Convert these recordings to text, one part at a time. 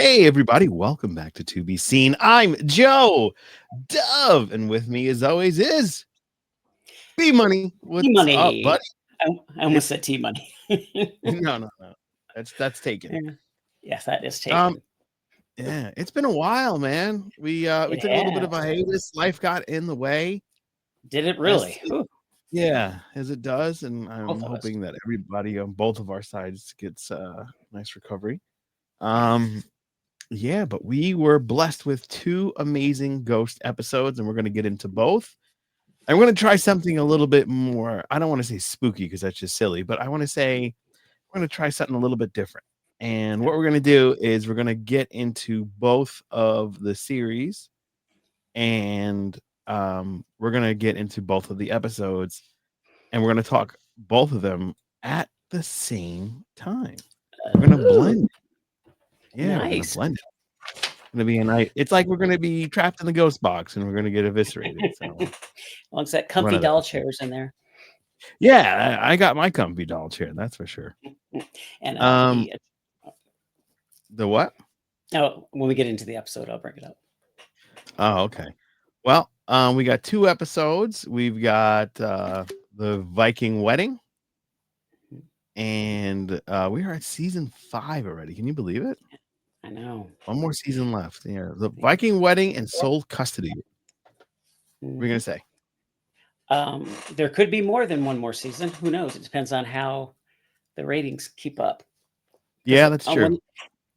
Hey, everybody, welcome back to To Be Seen. I'm Joe Dove, and with me, as always, is B Money. What's up, buddy? T-Money. I almost said T-Money. No. That's taken. Yeah. Yes, that is Um, taken. yeah, it's been a while, man. We It took a little bit of a has. hiatus. Life got in the way, Did it as really? Whew, yeah, as it does, and I'm both of us. hoping that everybody on both of our sides gets nice recovery. Um, yeah, but we were blessed with two amazing ghost episodes, and we're going to get into both. I'm going to try something a little bit more. I don't want to say spooky because that's just silly, but I want to say we're going to try something a little bit different. And what we're going to do is we're going to get into both of the series, and we're going to get into both of the episodes, and we're going to talk both of them at the same time. We're going to Ooh, blend. Yeah, we're going to nice. blend it. Gonna be a night. It's like we're gonna be trapped in the ghost box and we're gonna get eviscerated. So Well, it's that one comfy of doll those. chairs in there. Yeah, I got my comfy doll chair, that's for sure. And Um, the what? when we get into the episode, I'll bring it up. Oh, okay. Well, we got two episodes. We've got the Viking wedding, and we are at season 5 already. Can you believe it? I know. One more season left. Yeah, the Viking wedding and soul custody. What are you gonna Mhm. say? There could be more than one more season. Who knows? It depends on how the ratings keep up. Because Yeah, that's true. when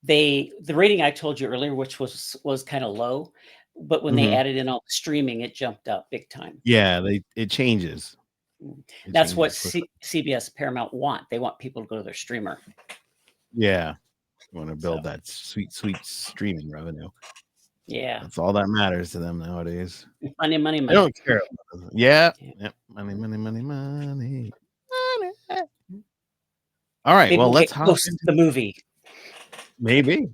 the rating I told you earlier, which was kind of low, but when they Hmm. added in all the streaming, it jumped up big time. Yeah, it changes. Mm. It That's what changes quickly. CBS Paramount want. They want people to go to their streamer. Yeah. You want to So build that sweet streaming revenue. yeah, That's all that matters to them nowadays. money, money, They money. don't care. Yeah. Yeah. Yep. Money. All right. Maybe Well, we'll let's get hop Ghost into the movie. maybe.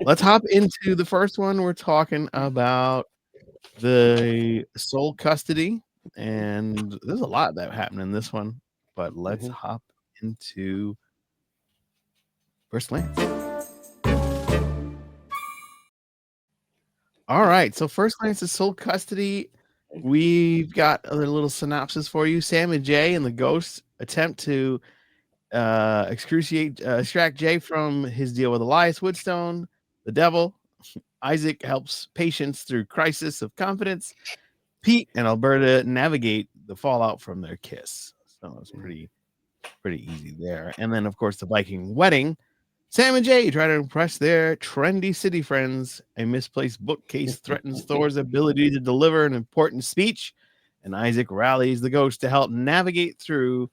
Let's hop into the first one. We're talking about the sole custody, and there's a lot that happened in this one, but let's Mhm. hop into first glance. All right. So first glance is sole custody. We've got a little synopsis for you. Sam and Jay and the ghosts attempt to extract Jay from his deal with Elias Woodstone, the devil. Isaac helps patients through crisis of confidence. Pete and Alberta navigate the fallout from their kiss. So it's pretty easy there. And then, of course, the Viking wedding. Sam and Jay try to impress their trendy city friends. A misplaced bookcase threatens Thor's ability to deliver an important speech, and Isaac rallies the ghost to help navigate through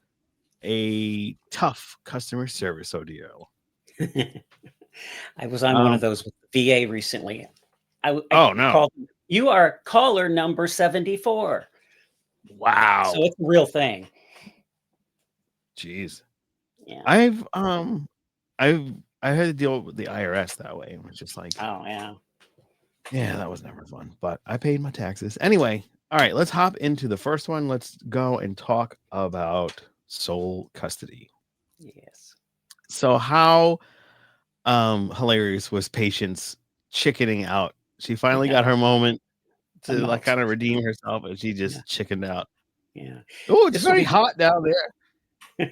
a tough customer service ordeal. I was on one Um, of those with the VA recently. I oh no. called. You are caller number 74. So Wow. it's a real thing. Jeez. Yeah. I've I've I had to deal with the IRS that way. It was just like, Oh yeah. yeah, that was never fun. But I paid my taxes. Anyway, all right, let's hop into the first one. Let's go and talk about sole custody. Yes. So how hilarious was Patience chickening out? She finally got Yeah. her moment to like About. kind of redeem herself, and she Yeah. just chickened out. Yeah. Oh, it's This will very be hot down there.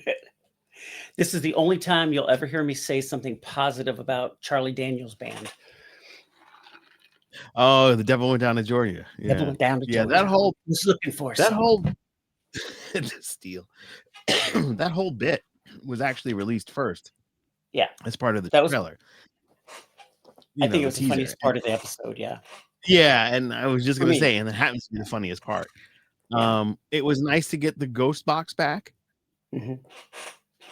this is the only time you'll ever hear me say something positive about Charlie Daniels band. Oh, the devil went down to Georgia. Never Yeah. went down to Yeah, that Georgia. whole Was looking for that some. whole steal. That whole bit was actually released first Yeah. as part of the That was trailer. I You know, think it the was the teaser. funniest part of the episode, yeah. Yeah, and I was just For gonna me. say, and it happens to be the funniest part. Yeah. It was nice to get the ghost box back. Mhm.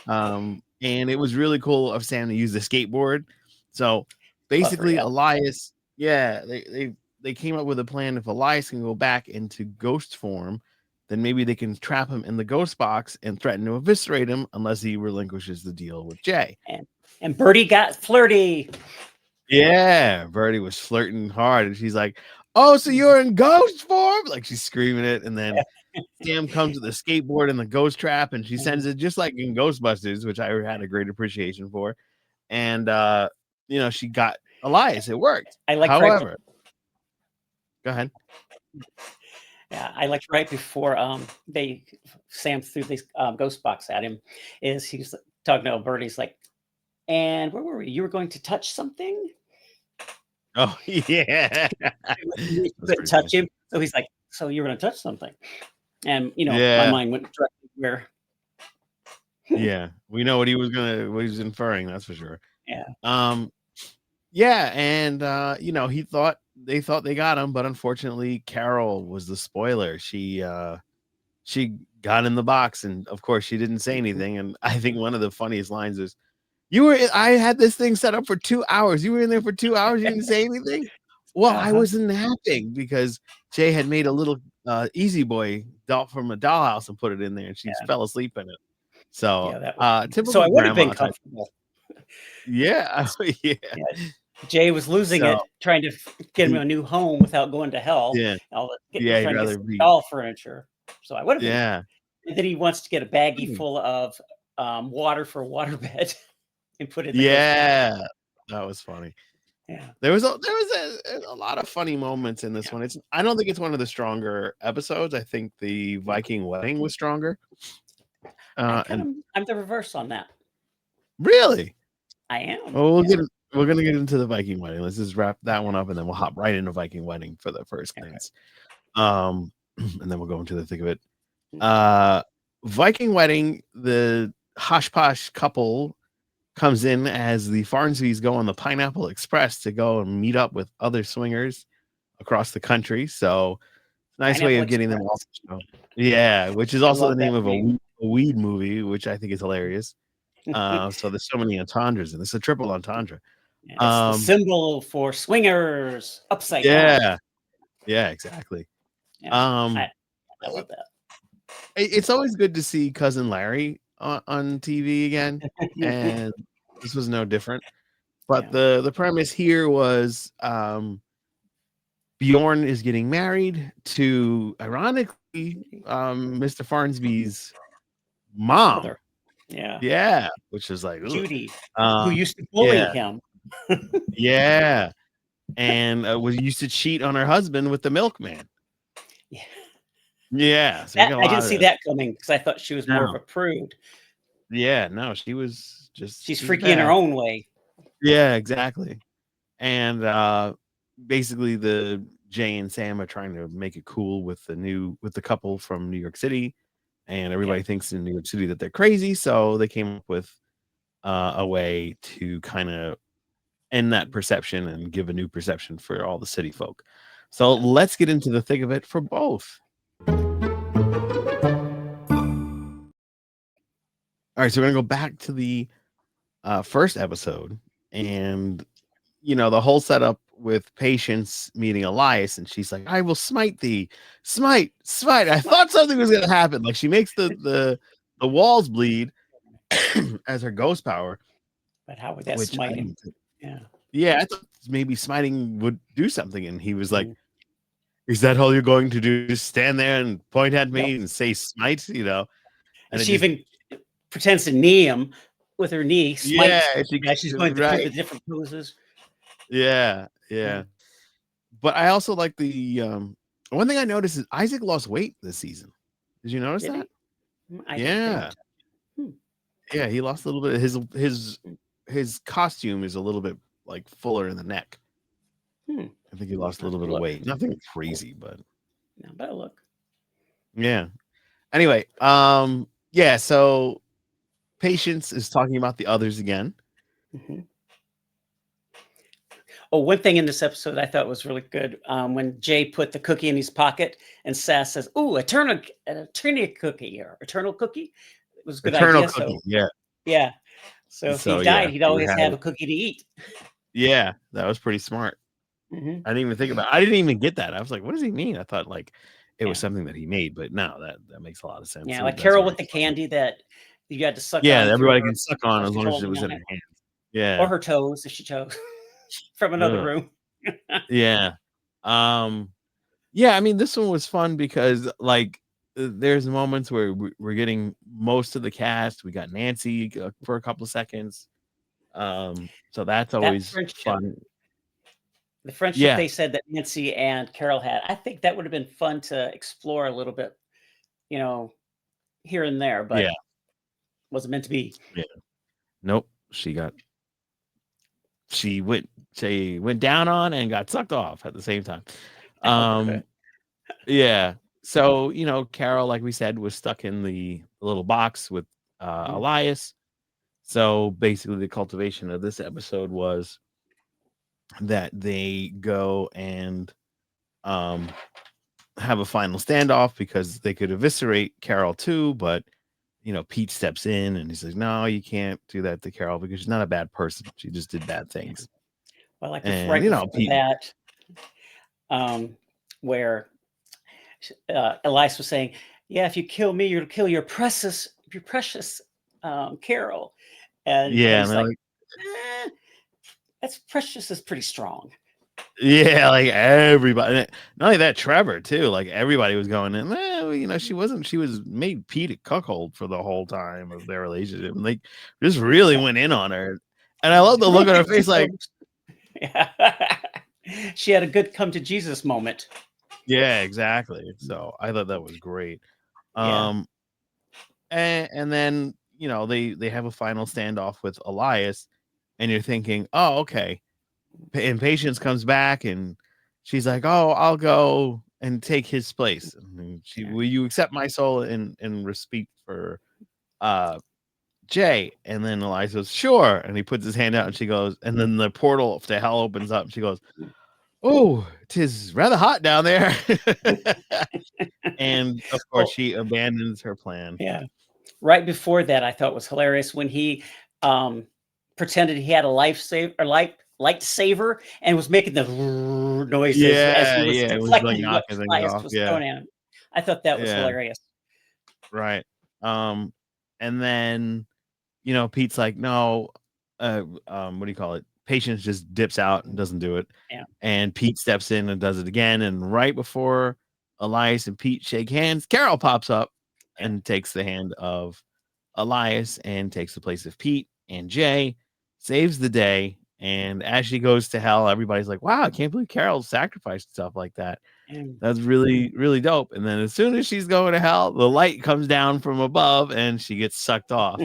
And it was really cool of Sam to use the skateboard. So Clever, basically, yeah. Elias, yeah, they came up with a plan. If Elias can go back into ghost form, then maybe they can trap him in the ghost box and threaten to eviscerate him unless he relinquishes the deal with Jay. And Bertie got flirty. Yeah, Birdie was flirting hard, and she's like, "Oh, so you're in ghost form?" Like she's screaming it, and then Sam comes with a skateboard and the ghost trap, and she Mhm. sends it just like in Ghostbusters, which I had a great appreciation for. And she got Elias. It worked. I like right. However, go ahead. Yeah, I like right before Sam threw this ghost box at him. He's talking to Alberta. He's like, "And where were we? You were going to touch something." Oh yeah, He that's couldn't pretty funny. touch him, so he's like, "So you were going to touch something?" And my Yeah, mind went directly where. yeah, we know what he was inferring. That's for sure. Yeah, Um, yeah, and they thought they got him, but unfortunately, Carol was the spoiler. She got in the box, and of course, she didn't say anything. And I think one of the funniest lines is, I had this thing set up for 2 hours. You were in there for 2 hours. You didn't say anything. Well, I uh-huh. was napping because Jay had made a little Easy Boy doll from a dollhouse and put it in there, and she Yeah, fell asleep in it. So, yeah, that was. So typical I would have been grandma type. comfortable. Yeah, yeah. Yeah, Jay was losing So it, trying to get him he, a new home without going to hell. yeah, yeah, he'd Trying to get rather some be, doll furniture. So I would have been. yeah, And then he wants to get a baggie Hmm. full of water for a waterbed and put it in the ghost box. Yeah. That was funny. Yeah, There was a lot of funny moments in this yeah. one. I don't think it's one of the stronger episodes. I think the Viking wedding was stronger. And I'm the reverse on that. really, I am. well, Yeah. we're gonna get into the Viking wedding. Let's just wrap that one up, and then we'll hop right into Viking wedding for the first Okay. glance. And then we'll go into the thick of it. Mm. Uh, Viking wedding. The Hosh Posh couple comes in as the Farnsbys go on the Pineapple Express to go and meet up with other swingers across the country. So, nice way Pineapple of getting them off Express. the show. Yeah, which is I also the love that name of name. a weed movie, which I think is hilarious. So there's so many entendres in this. A triple entendre. Yeah, it's the Um, symbol for swingers upside down. yeah, yeah, exactly. Yeah, I Um, I love that. it's always good to see cousin Larry on TV again, and this was no different. But Yeah. the premise here was Bjorn is getting married to, ironically, Mr. Farnsby's mom. Mother. Yeah. Yeah, which is like, ugh. Judy, who Um, used to bully yeah, him. yeah, and was used to cheat on her husband with the milkman. Yeah. Yeah, so we got a I lot didn't of see this. that coming because I thought she was more of No, a prude. yeah, no, She's she was freaky in her bad. own way. Yeah, exactly. And basically, the Jay and Sam are trying to make it cool with the couple from New York City, and Yeah. everybody thinks in New York City that they're crazy, so they came up with a way to kind of end that perception and give a new perception for all the city folk. So Yeah. let's get into the thick of it for both. All right, so we're gonna go back to the first episode, and the whole setup with Patience meeting Elias, and she's like, "I will smite thee, smite, smite." I thought something was gonna happen. Like she makes the walls bleed as her ghost power, But how would that which I smite him? didn't. Yeah. Yeah, I thought maybe smiting would do something, and he was like, Mhm. "Is that all you're going to do? Just stand there and point at Yep. me and say smite?" And And it she just, even pretends to knee him with her knee, yeah, smites as she's going through right, the different poses. yeah, Yeah. yeah. But I also like the one thing I noticed is Isaac lost weight this season. Did you notice Did that? he? I didn't pay Yeah. attention. Hmm. Yeah, he lost a little bit. Hmm. His costume is a little bit like fuller in the neck. Hmm. I think he lost a I'll little have bit to of look. weight. Nothing crazy, but No, but I'll look. yeah. Anyway, yeah, so Patience is talking about the others again. Hmm. Oh, one thing in this episode I thought was really good when Jay put the cookie in his pocket and Sass says, "Ooh, eternity cookie or eternal cookie." It was a good Eternal idea. cookie. So Yeah. yeah. So if he So yeah, died, he'd he would always have have it. a cookie to eat. Yeah, that was pretty smart. Hmm. I didn't even think about I didn't even get that. I was like, what does he mean? I thought like it was Yeah. something that he made, but no, that makes a lot of sense. Yeah. Like That's Carol with very the funny. candy that you had to suck Yeah, on through everybody her can suck on while as she's long as it holding was on in it. her hands. Or Yeah. her toes if she chose from another Ugh. room. Yeah. Um, yeah, I mean, this one was fun because like there's moments where we're getting most of the cast. We got Nancy for a couple of seconds. So that's That always friendship fun. the friendship Yeah, they said that Nancy and Carol had, I think that would have been fun to explore a little bit, you know, here and there, yeah, but wasn't meant to be. yeah. Nope. She went down on and got sucked off at the same time. Oh, good. Um, yeah. So, Carol, like we said, was stuck in the little box with Mhm. Elias. So basically the cultivation of this episode was that they go and um have a final standoff because they could eviscerate Carol too, but Pete steps in and he says, "No, you can't do that to Carol because she's not a bad person. She just did bad Yeah. things." Well, like And right before Pete, that, um, where Elias was saying, "Yeah, if you kill me, you'll kill your precious Carol," and yeah, and he's they're like, like, eh, "That's precious is pretty strong." yeah, like everybody. Not only that, Trevor too. Like everybody was going in. Well, she wasn't. She was made Pete a cuckold for the whole time of their relationship. And they just really Yeah, went in on her. And I love the I look don't on her think she face, like, knows. Yeah, she had a good come to Jesus moment. yeah, exactly. So I thought that was great. Yeah, Um, and then they have a final standoff with Elias, and you're thinking, oh, okay. And Patience comes back, and she's like, "Oh, I'll go and take his place." And yeah, will you accept my soul in respect for uh Jay? And then Eliza goes, "Sure." And he puts his hand out, and she goes, and then the portal to hell opens up, and she goes, "Oh, 'tis rather hot down there." And of course, well, she abandons her plan. yeah. Right before that, I thought was hilarious when he um, pretended he had a lightsaber and was making the noises as he Yeah, was yeah, it was like deflecting what knocking things Elias off. was Yeah, throwing at him. I thought that was yeah, hilarious. right. And then Pete's like, no, what do you call it? Patience just dips out and doesn't do it. Yeah, And Pete steps in and does it again. And right before Elias and Pete shake hands, Carol pops up yeah. and takes the hand of Elias and takes the place of Pete and Jay, saves the day. And as she goes to hell, everybody's like, wow, I can't believe Carol sacrificed stuff like that. And That's really, really dope. And then as soon as she's going to hell, the light comes down from above and she gets sucked off.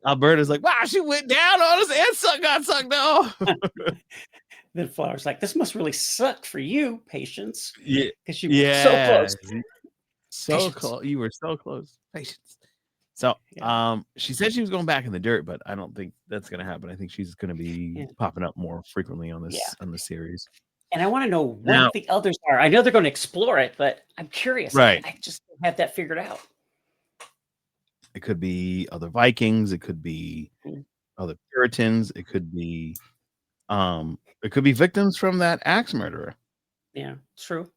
Alberta's like, wow, she went down on us and got sucked off. then Flower's like, "This must really suck for you, Patience, Yeah, because you were so yeah, close." so Patience. close. You were so close. Patience. So, Yeah, she said she was going back in the dirt, but I don't think that's gonna happen. I think she's gonna be yeah, popping up more frequently on yeah. the series. And I want to know Now, what the others are. I know they're going to explore it, but I'm curious. right, I just don't have that figured out. it could be other Vikings. It could be Mm, other Puritans. It could be victims from that axe murderer yeah, true.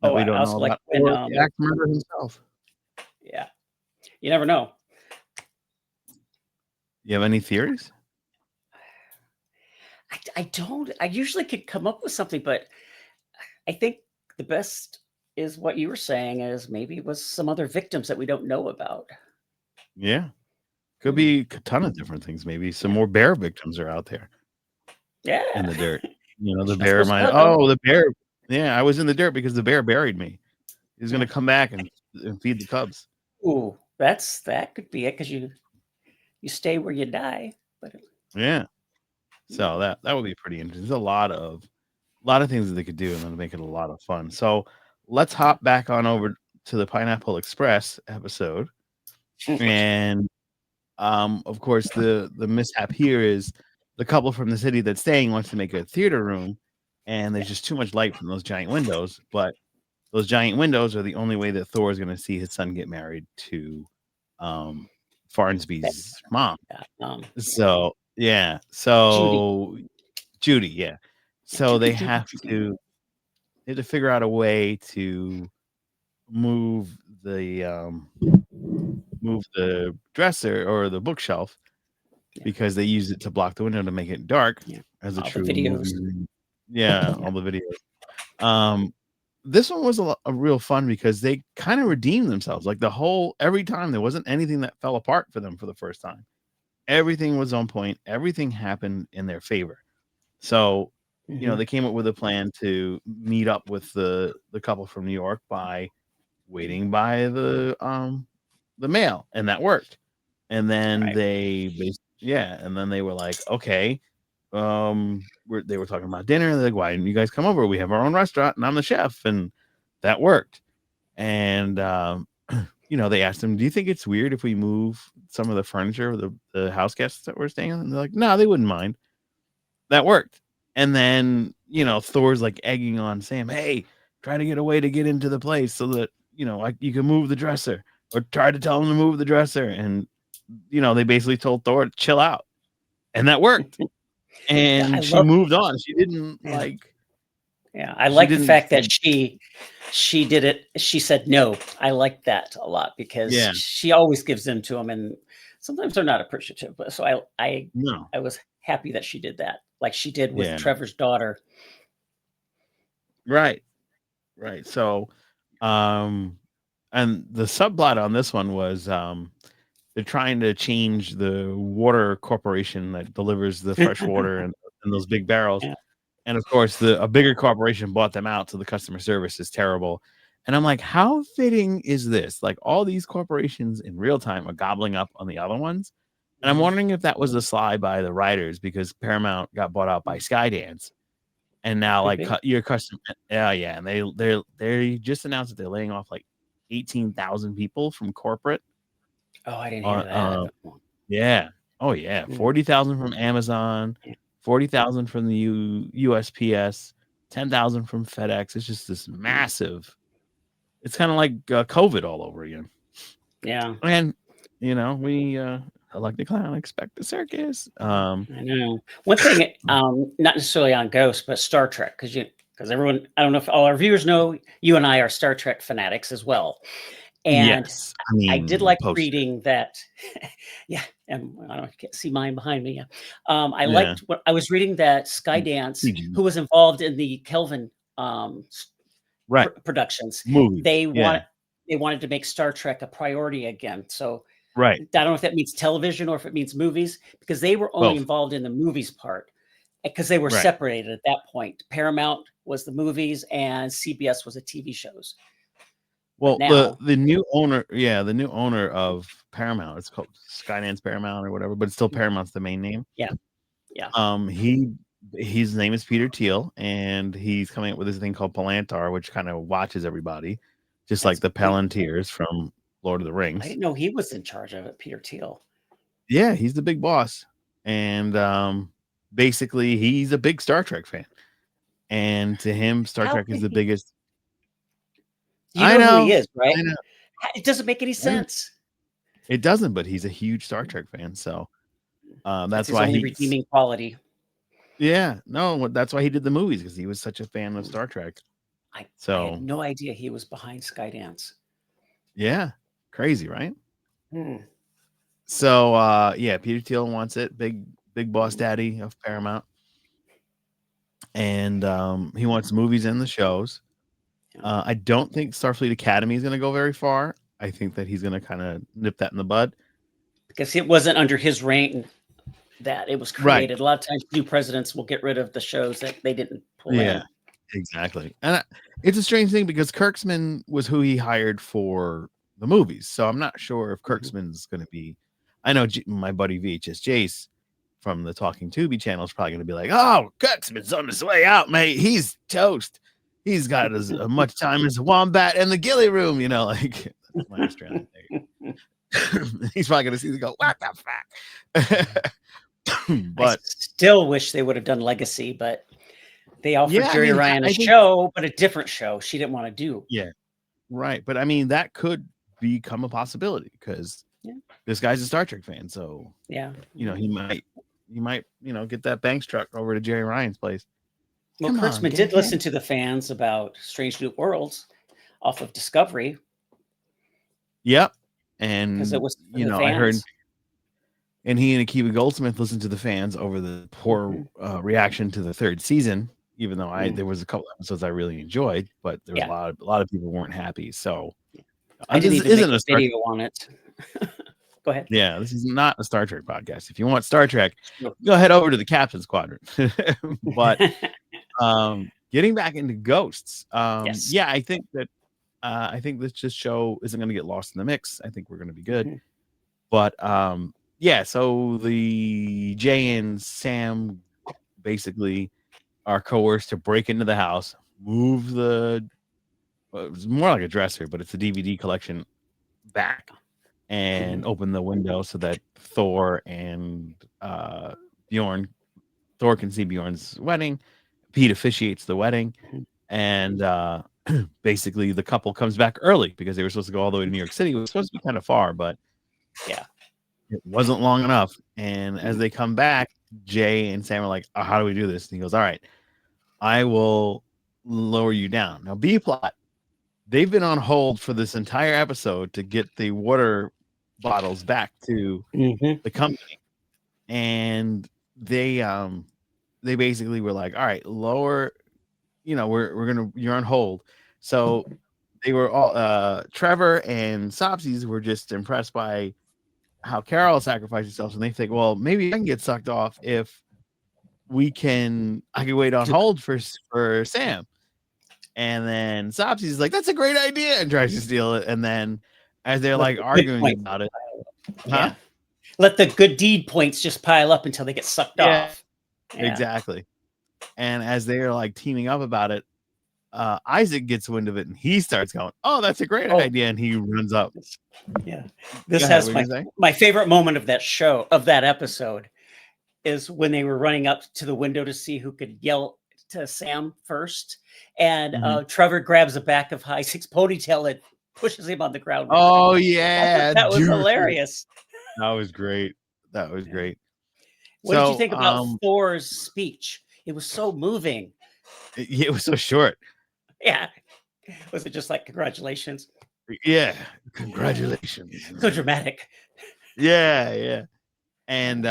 that Oh, we I don't know also like about, when, or the axe murderer himself. yeah, you never know. You have any theories? I don't. I usually could come up with something, but I think the best is what you were saying is maybe it was some other victims that we don't know about. Yeah. Could Hmm, be a ton of different things. Maybe some yeah, more bear victims are out there in yeah. the dirt. The She's not bear supposed to might, hug them. oh, the bear. Yeah, I was in the dirt because the bear buried me. He's Yeah. gonna come back and feed the cubs. Ooh, that could be it because you stay where you die. But Yeah. yeah, So that would be pretty interesting. There's a lot of things that they could do and then make it a lot of fun. So let's yeah. hop back on over to the Pineapple Express episode. And of course the mishap here is the couple from the city that's staying wants to make a theater room, and there's just too much light from those giant windows, but those giant windows are the only way that Thor is going to see his son get married to um That, Farnsby's mom. yeah, So yeah, Judy. so Judy, yeah. Yeah, So Judy, Judy, Judy. they have to figure out a way to move move the dresser or the bookshelf Yeah, because they used it to block the window to make it dark yeah. as a All the true movie videos. room. Yeah, Yeah, all the videos. This one was a real fun because they kind of redeemed themselves. Like every time there wasn't anything that fell apart for them for the first time. Everything was on point. Everything happened in their favor. So, Mhm. they came up with a plan to meet up with the couple from New York by waiting by the mail, and that worked. And then Right. and then they were like, okay, they were talking about dinner. They're like, why didn't you guys come over? We have our own restaurant, and I'm the chef, and that worked. And they asked him, do you think it's weird if we move some of the furniture of the house guests that we're staying on? And they're like, no, they wouldn't mind. That worked. And then, Thor's like egging on Sam, hey, try to get a way to get into the place so that, like you can move the dresser, or try to tell him to move the dresser. And, they basically told Thor to chill out. And that worked. Yeah, I And she love moved on. She didn't yeah, like, yeah, I she like the didn't fact that say, she did it she said no. I like that a lot because yeah, she always gives in to them, and sometimes they're not appreciative, but so no, I was happy that she did that, like she did with yeah, Trevor's daughter. right, right. So, um, and the subplot on this one was, they're trying to change the water corporation that delivers the fresh water in those big barrels. Yeah. And of course, a bigger corporation bought them out, so the customer service is terrible. And I'm like, how fitting is this? Like all these corporations in real time are gobbling up on the other ones. And I'm Mhm. wondering if that was a slide by the writers because Paramount got bought out by Mm. Skydance, and now Could like be. your customer, yeah, yeah, and they just announced that they're laying off like 18,000 people from corporate. Oh, I didn't hear Uh, that. uh, yeah. Oh, yeah. Mm, 40,000 from Amazon, yeah. 40,000 from the USPS, 10,000 from FedEx. It's just this Mm, massive. It's kind of like COVID all over again. yeah, And we I like the clown, expect the circus. I know. One thing, not necessarily on Ghost, but Star Trek, because everyone, I don't know if all our viewers know, you and I are Star Trek fanatics as well. And Yes. I I did mean, like poster. reading that. Yeah, and I don't can't see mine behind me. Yeah, I Yeah. liked what I was reading that Skydance, PG. who was involved in the Kelvin Right. productions, Movies. they Yeah. want they wanted to make Star Trek a priority again. So Right. I don't know if that means television or if it means movies, because they were only Both. involved in the movies part because they were Right. separated at that point. Paramount was the movies and CBS was the TV shows. But Well, the now, the new owner, yeah, the new owner of Paramount, it's called Skydance Paramount or whatever, but it's still Paramount's the main name. yeah, yeah, Um, he his name is Peter Thiel, and he's coming up with this thing called Palantir, which kind of watches everybody, just like that's the great. Palantirs from Lord of the I Rings. didn't know he was in charge of it, Peter Thiel. Yeah, he's the big boss, and basically, he's a big Star Trek fan, and to him, Star How Trek is can the he? biggest. You I know who he know, is, right? I know, It doesn't make any I know. sense. It doesn't, but he's a huge Star Trek fan, so That's that's his why only he's. redeeming quality. Yeah, no, that's why he did the movies because he was such a fan of Mm. Star Trek. I had So, no idea he was behind Skydance. yeah, crazy, right? Mm, So, yeah, Peter Thiel wants it, big boss mm, daddy of Paramount, and he wants movies and the shows. yeah. I don't think Starfleet Academy is going to go very far. I think that he's going to kind of nip that in the bud. Because it wasn't under his reign that it was Right. created. A lot of times, new presidents will get rid of the shows that they didn't pull Yeah. in. Exactly. And it's a strange thing because Kirksman was who he hired for the movies. So I'm not sure if Mhm. Kirksman's going to be. I know my buddy VHS Jace from the Talking Tubi channel is probably going to be like, "Oh, Kirksman's on his way out, mate. He's toast. He's got as much time as a wombat in the ghillie room." Like that's my Australian thing. He's probably going to see and go, "What the fuck?" I But still wish they would have done Legacy, but they offered yeah, I Jerry mean, Ryan a I think show, but a different show she didn't want to do. yeah. Right, but I mean, that could become a possibility because Yeah, this guy's a Star Trek fan, so, yeah. he might, get that Banks truck over to Jerry Ryan's place. Well, "Come on, Kurtzman get did here." listen to the fans about Strange New Worlds off of Discovery Yep, because it and, was for the I heard fans. and he and Akiva Goldsmith listened to the fans over the poor, Mhm. reaction to the 3rd season, even though Mm, there was a couple episodes I really enjoyed, but there was a yeah, lot of people weren't happy, so, I didn't this even make isn't a a Star video on it. Go ahead. Yeah, this is not a Star Trek podcast. If you want Star Trek, Sure. go head over to the Captain's Quadrant. But getting back into Ghosts, Yes. yeah, I think this just show isn't going to get lost in the mix. I think we're going to be good. Mhm. But yeah, so the Jay and Sam basically are coerced to break into the house, move the well, it was more like a dresser, but it's a DVD collection back, and Mhm. open the window so that Thor and Bjorn Thor can see Bjorn's wedding. Pete officiates the wedding, Mhm. and basically the couple comes back early because they were supposed to go all the way to New York City. It was supposed to be kind of far, but Yeah. it wasn't long enough. And as Mhm. they come back, Jay and Sam are like, oh, "How do we do this?" And he goes, "All right, I will lower you down." Now, B plot. They've been on hold for this entire episode to get the water bottles back to Mhm. the company, and they basically were like, "All right, lower. We're gonna you're on hold." So they were all Trevor and Sopsies were just impressed by how Carol sacrificed herself, and they think, well, maybe I can get sucked off if I can wait on hold for Sam. And then Sopsies is like, that's a great idea, and tries to steal it. And then as they're Let like the good arguing points about it, pile up. huh? Yeah. Let the good deed points just pile up until they get sucked Yeah, off. Yeah. exactly. And as they're like teaming up about it, Isaac gets wind of it and he starts going, "Oh, that's a great Oh, idea!" And he runs up. this- yeah. Go This ahead. has What are you saying? my favorite moment of that show, of that episode, is when they were running up to the window to see who could yell to Sam first, and Mhm. Trevor grabs the back of Isaac's ponytail and pushes him on the ground with it. Oh I thought yeah, that was dude, hilarious. that was great. That was Yeah. great. What did you So, think about Thor's speech? It was so moving. it was so short. Yeah. Was it just like congratulations? Yeah, Yeah. congratulations. So dramatic. Yeah, yeah, Yeah. and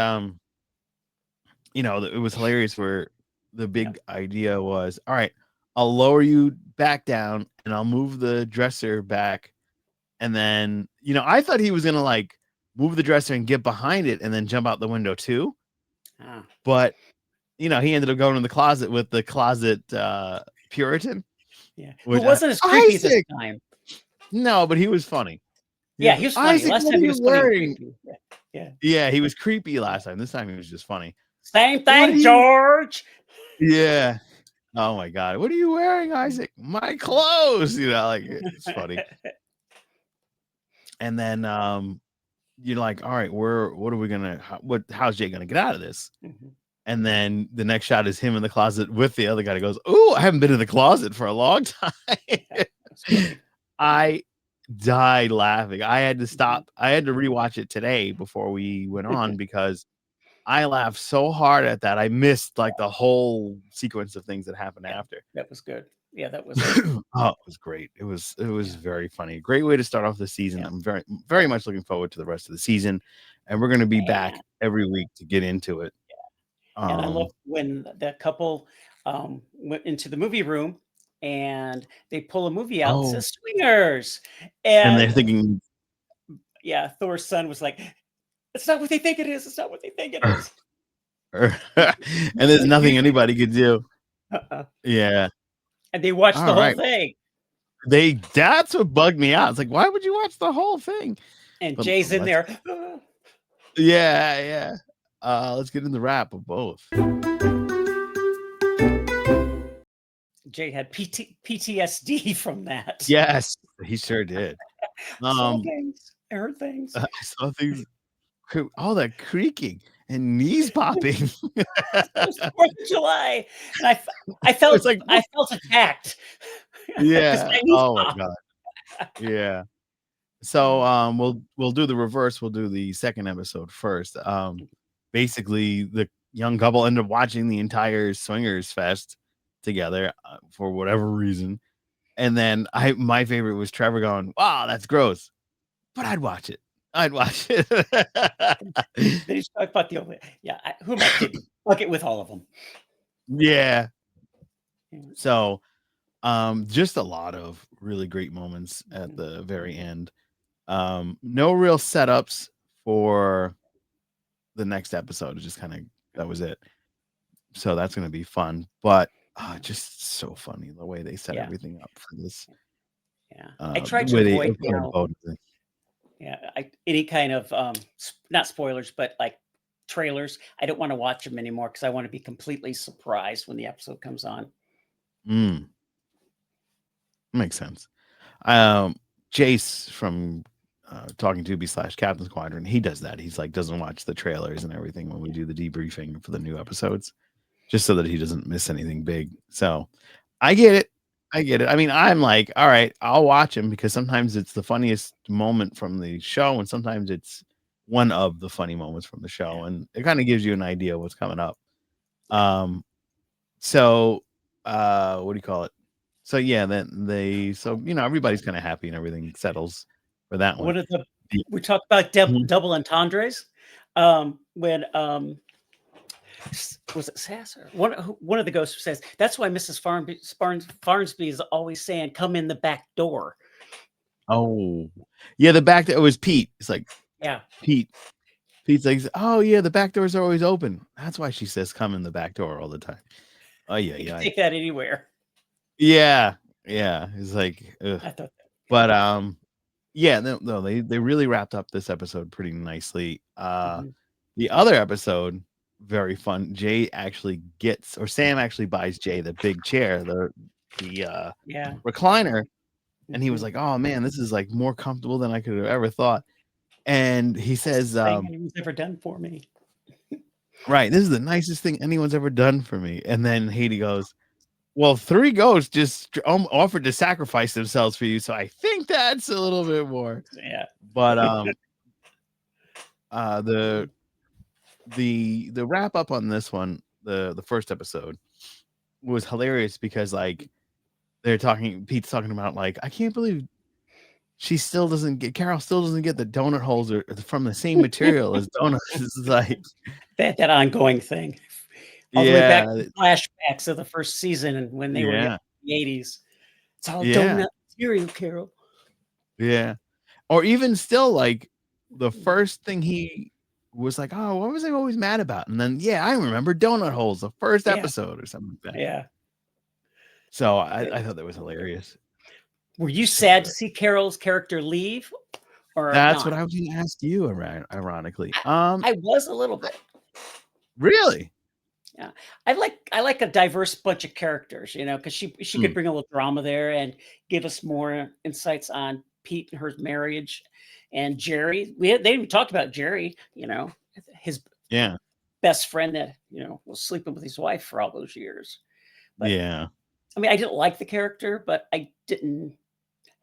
it was hilarious. Where the Yeah. big idea was, all right, I'll lower you back down, and I'll move the dresser back, and then I thought he was gonna like move the dresser and get behind it, and then jump out the window too, Ah, but he ended up going in the closet with the closet Puritan, yeah. Who which wasn't as creepy this Isaac. time. No, but he was funny. He Yeah, was he was funny. Isaac. Last What are time he you was funny and wearing? creepy. Yeah. Yeah. Yeah, he was creepy Yeah. last time. This time he was just funny. Same What are thing, you? George. Yeah. Oh my god. What are you wearing, Isaac? My clothes. Like it's funny. And then you're like, all right, what are we gonna how's Jay gonna get out of this? Mhm. And then the next shot is him in the closet with the other guy. He goes, "Oh, I haven't been in the closet for a long time." Yeah, that's funny. I died laughing. I had to Mhm. stop. I had to rewatch it today before we went on because I laughed so hard at that. I missed like the whole sequence of things that happened Yeah, after. that was good. Yeah, that was Oh, it was great. It was yeah, very funny. Great way to start off the season. yeah. I'm very very much looking forward to the rest of the season, and we're going to be back And every week to get into it. and I love Um, when the couple went into the movie room and they pull a movie out, it oh, says swingers. and they're And thinking, yeah, Thor's son was like, it's not what they think it is. It's not what they think it is. and there's nothing anybody could do. Uh-uh. Yeah. And they watched All the whole right. thing. That's what bugged me out. It's like, why would you watch the whole thing? And But Jay's in let's there. yeah, yeah. Let's get in the wrap of both. Jay had PTSD from that. Yes, he sure did. I saw Um, things. I heard things. I saw things, all that creaking and knees popping. It was the 4th of July, and It's like, I what? felt attacked because Yeah. my knees Oh my popped. god. Yeah. So we'll do the reverse. We'll do the second episode first. Basically the young couple end up watching the entire swingers fest together for whatever reason. And then my favorite was Trevor going, "Wow, that's gross." But I'd watch it. I'd watch it. Then he's talking about the old yeah, who am I kidding? Fuck it with all of them. Yeah. So just a lot of really great moments at Mhm. the very end. No real setups for the next episode. It just kind of that was it. So that's gonna be fun. But just so funny the way they set Yeah, everything up for this. yeah. I tried to Where they avoid kind of now. voted. Yeah, any kind of not spoilers, but like trailers. I don't want to watch them anymore because I want to be completely surprised when the episode comes on. Mm, makes sense. Um, Jace from Talking to slash Captain Squadron, he does that. He's like doesn't watch the trailers and everything when we do the debriefing for the new episodes, just so that he doesn't miss anything big. So I get it. I get it. I mean, I'm like, all right, I'll watch him because sometimes it's the funniest moment from the show, and sometimes it's one of the funny moments from the show, Yeah, and it kind of gives you an idea of what's coming up. yeah. Um, so what do you call it? So yeah, then everybody's kind of happy and everything settles for that one. One of the The- we talked about Mhm. double entendres. When was it Sass or one of the ghosts says that's why Mrs. Farnsby is always saying, "Come in the back door." Oh, yeah, the back door, it was Pete. It's like Yeah, Pete. Pete's like, oh yeah, the back doors are always open. That's why she says come in the back door all the time. Oh yeah, you can yeah, take that anywhere. yeah, yeah. It's like, ugh. I thought, But yeah, no, they really wrapped up this episode pretty nicely. mhm. The other episode, very fun. Sam actually buys Jay the big chair, the Yeah, recliner, and he was mhm. like, "Oh man, this is like more comfortable than I could have ever thought." And he says, Nicest thing anyone's ever done for me. "Right, this is the nicest thing anyone's ever done for me." And then Haiti goes, "Well, three ghosts just offered to sacrifice themselves for you, so I think that's a little bit more." Yeah, But uh, the the wrap up on this one, the first episode was hilarious because like Pete's talking about like, I can't believe Carol still doesn't get the donut holes from the same material as donuts. It's like, that ongoing thing, all the way back to yeah, the flashbacks of the first season and when they were young yeah, in the 80s. It's all yeah, donut material, Carol. yeah. Or even still, like the first thing he was like, oh, what was I always mad about? And then, yeah, I remember donut holes, the first Yeah, episode or something like that. yeah. So Yeah. I thought that was hilarious. Were you So sad to good. see Carol's character leave or That's what not? I was going to ask you. Ironically, I I was a little bit. really, Yeah. I like a diverse bunch of characters, because she could mm, bring a little drama there and give us more insights on Pete and her marriage and Jerry. They even talked about Jerry, his yeah, best friend that, was sleeping with his wife for all those years. But yeah, I mean, I didn't like the character, but I didn't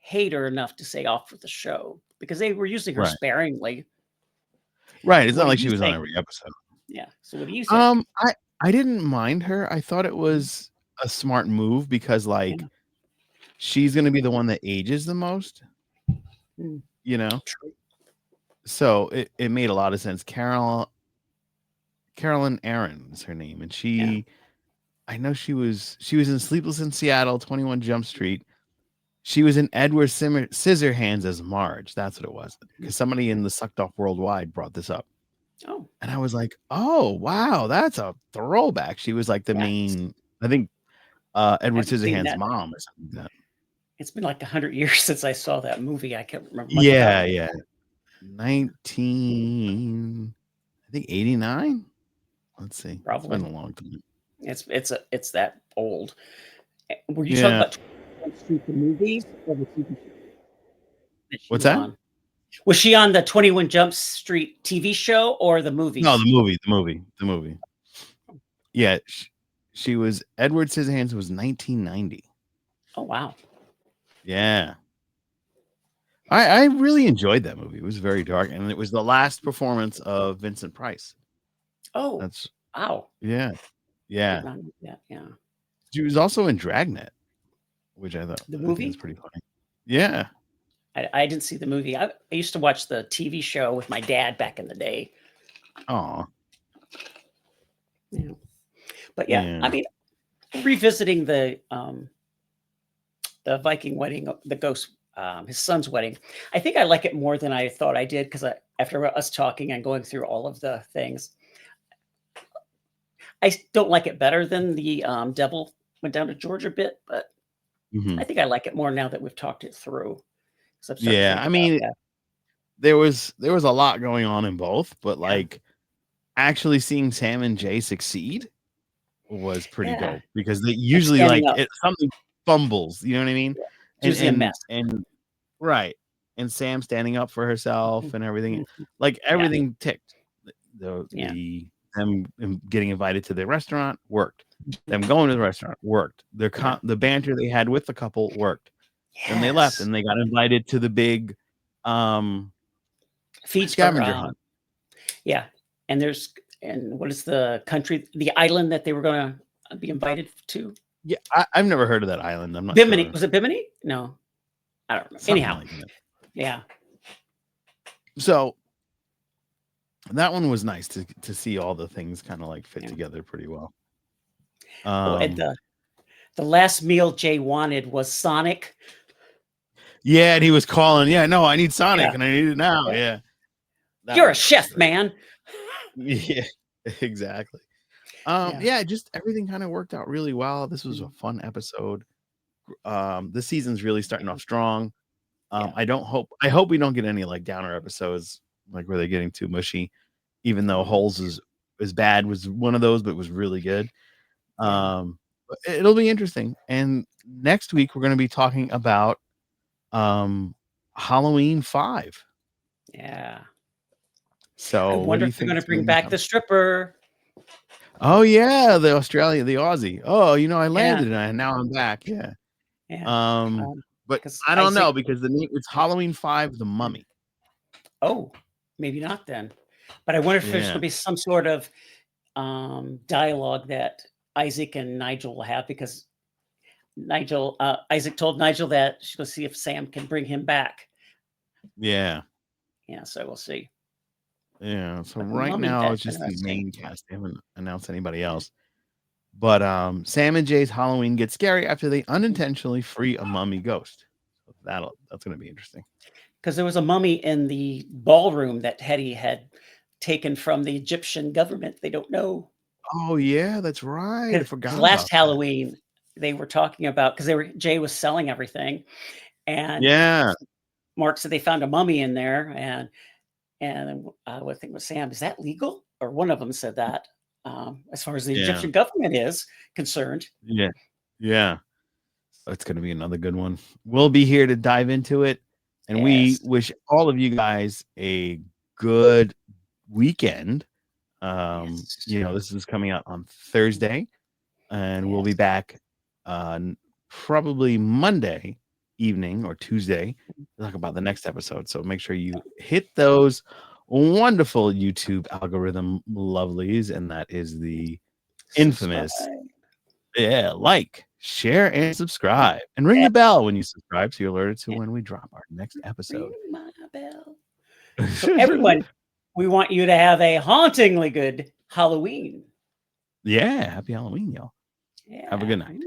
hate her enough to say off for the show because they were using her right, sparingly. right. It's What not do like you she was on think? every episode. Yeah. So what do you think? I didn't mind her. I thought it Mhm. was a smart move because like Yeah. she's going to be the one that ages the most, Mm, you know. true. So it made a lot of sense. Carolyn Aaron is her name, and Yeah. I know she was in Sleepless in Seattle, 21 Jump Street. She was in Edward Scissorhands as Marge. That's what it was. Mm. Because somebody in the Sucked Off Worldwide brought this up. Oh, And I was like, "Oh, wow, that's a throwback." She was like the yeah. main, I think, I Edward haven't seen Scissorhands' that. mom or something like that. It's been like 100 years since I saw that movie. I can't remember much about Yeah, it. yeah. 19, I think 89? Let's see. It's been Probably. a long time. It's that old. Were you talking Yeah. about 21 Street the movies or the TV show that she What's was that? on? Was she on the 21 Jump Street TV show or the No, movies? the movie. Yeah, she was Edward Scissorhands was 1990. Oh, wow. Yeah. I really enjoyed that movie. It was very dark, and it was the last performance of Vincent Price. Oh, That's wow. yeah, Did yeah. not know that. Yeah. She was also in Dragnet, which The I think is movie? pretty funny. Yeah. I didn't see the movie. I used to watch the TV show with my dad back in the day. Oh, Yeah. But yeah, I yeah. mean, revisiting the Viking wedding, the ghost his son's wedding. I think I like it more than I thought I did because after us talking and going through all of the things, I don't like it better than the Devil Went Down to Georgia bit, but Mhm. I think I like it more now that we've talked it through. So I'm starting to Yeah, think I about mean, that. there was a lot going on in both, but Yeah, like actually seeing Sam and Jay succeed was pretty yeah, dope because they and usually standing like up, something fumbles, you know what I mean? it's And usually a mess. right. And Sam standing up for herself Mhm, and everything, mhm. like Yeah, everything ticked. yeah, Them getting invited to the restaurant worked. Them mhm, going to the restaurant worked. yeah. The banter they had with the couple worked. Then they left Yes. and they got invited to the big um Feed or, scavenger hunt. yeah, and what is the island that they were gonna be invited to? Yeah, I've never heard of that island. I'm not Bimini. sure. Was it Bimini? No, I don't remember. Something Anyhow, like that. yeah, So that one was nice to see all the things kind of like fit yeah. together pretty well. Oh, and Um the last meal Jay wanted was Sonic. yeah, and he was calling, yeah, no, I need Yeah, Sonic and I need it now. yeah. Yeah. That "You're was a really chef, great. man." Yeah, exactly. Yeah. Yeah, just everything kind of worked out really well. This was a Mhm. fun episode. This season's really starting Yeah, off strong. yeah, I hope we don't get any like downer episodes like where they're getting too mushy, even though mhm, Holes is bad was one of those, but was really good. yeah, But it'll be interesting. And next week we're going to be talking about um Halloween 5. yeah. I So what do wonder you if they're think gonna is going bring to be back the stripper. Oh yeah, the Aussie. Oh, I Yeah, landed and now I'm back. Yeah. yeah, Um, but because I don't Isaac know because the name it's Halloween 5 The yeah. Mummy. Oh, maybe not then. But I wonder if there's Yeah. gonna be some sort of, dialogue that Isaac and Nigel will have because Isaac told Nigel that she's gonna see if Sam can bring him back. Yeah. Yeah, so we'll see. Yeah. So But the right mummy, now it's that's just the interesting. main cast. They haven't announced anybody Yeah. else. But Sam and Jay's Halloween gets scary after they Mhm. unintentionally free a mummy ghost. So that's gonna be interesting. 'Cause there was a mummy in the ballroom that Hetty had taken from the Egyptian government. They don't know. Oh yeah, that's right. I 'Cause forgot last about that. Halloween, they were talking about because Jay was selling everything, and Yeah. Mark said they found a mummy in there, and I think it was Sam, "Is that legal?" Or one of them said that, as far as the Yeah. Egyptian government is concerned. Yeah. Yeah. That's gonna be another good one. We'll be here to dive into it, and we Yes. wish all of you guys a good weekend. Yes. This is coming out on Thursday, and we'll be Yes. back probably Monday evening or Tuesday to talk about the next episode. So make sure you hit those wonderful YouTube algorithm lovelies, and that is the infamous Subscribe. like, share, and subscribe, and ring Yeah, the bell when you subscribe so you're alerted to yeah. when we drop our next episode. Ring my bell. So everyone, we want you to have a hauntingly good Halloween. Yeah, happy Halloween, y'all. Have a Yeah. good night.